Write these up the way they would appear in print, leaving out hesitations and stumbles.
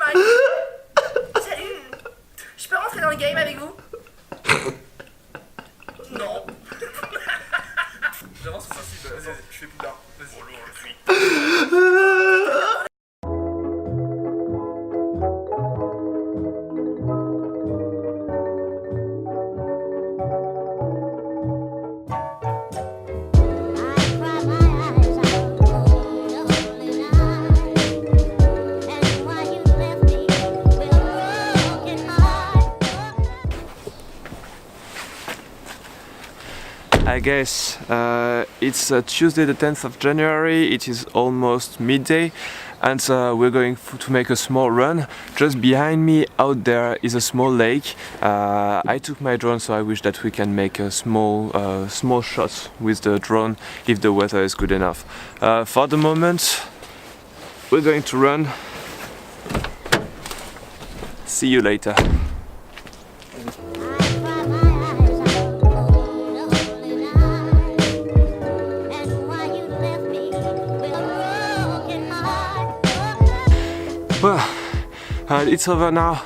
Mike. Salut. Je peux rentrer dans le game avec vous? Non. J'avance sur sensible, vas-y, je fais plus tard. Vas-y. I guess it's Tuesday the 10th of January, it is almost midday and we're going to make a small run. Just behind me out there is a small lake. I took my drone, so I wish that we can make a small shots with the drone if the weather is good enough. For the moment we're going to run. See you later. Well, it's over now.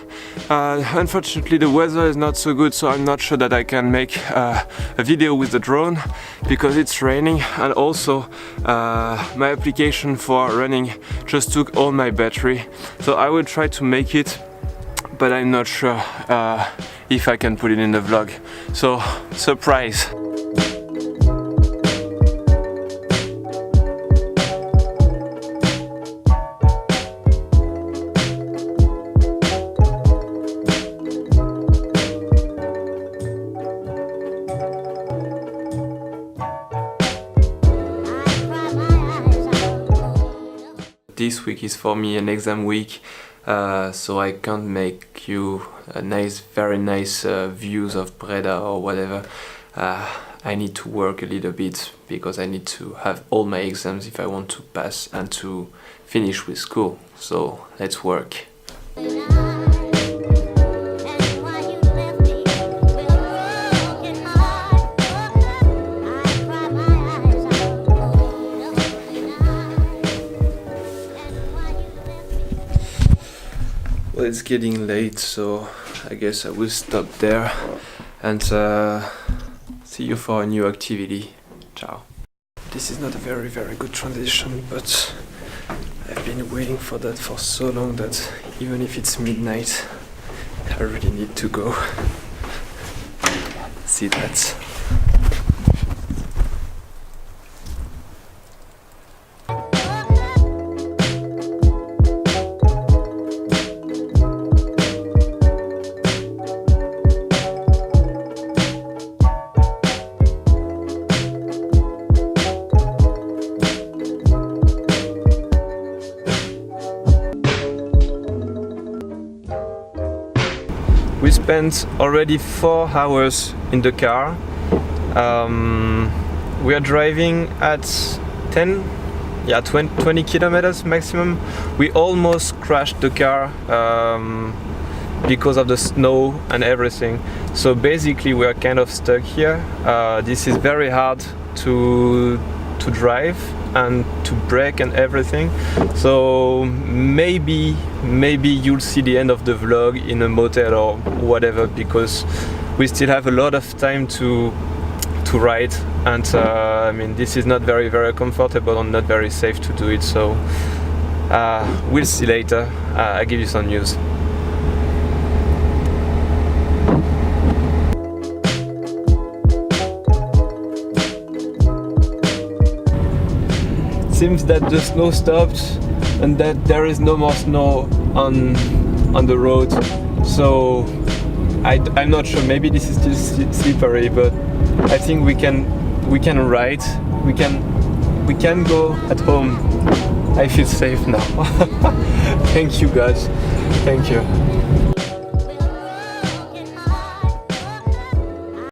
Unfortunately the weather is not so good, so I'm not sure that I can make a video with the drone because it's raining, and also my application for running just took all my battery, so I will try to make it, but I'm not sure if I can put it in the vlog. So, surprise! This week is for me an exam week, so I can't make you a very nice views of Breda or whatever. I need to work a little bit because I need to have all my exams if I want to pass and to finish with school. So let's work. Well, it's getting late, so I guess I will stop there and see you for a new activity. Ciao. This is not a very good transition, but I've been waiting for that for so long that even if it's midnight, I really need to go. See that? We spent already 4 hours in the car. We are driving at 20 kilometers maximum. We almost crashed the car because of the snow and everything. So basically we are kind of stuck here. This is very hard to drive and to brake and everything, so maybe you'll see the end of the vlog in a motel or whatever, because we still have a lot of time to ride, and I mean, this is not very comfortable and not very safe to do it, so we'll see later. I'll give you some news. Seems that the snow stopped and that there is no more snow on the road, so I'm not sure, maybe this is still slippery, but I think we can ride, we can go at home. I feel safe now. Thank you guys, thank you.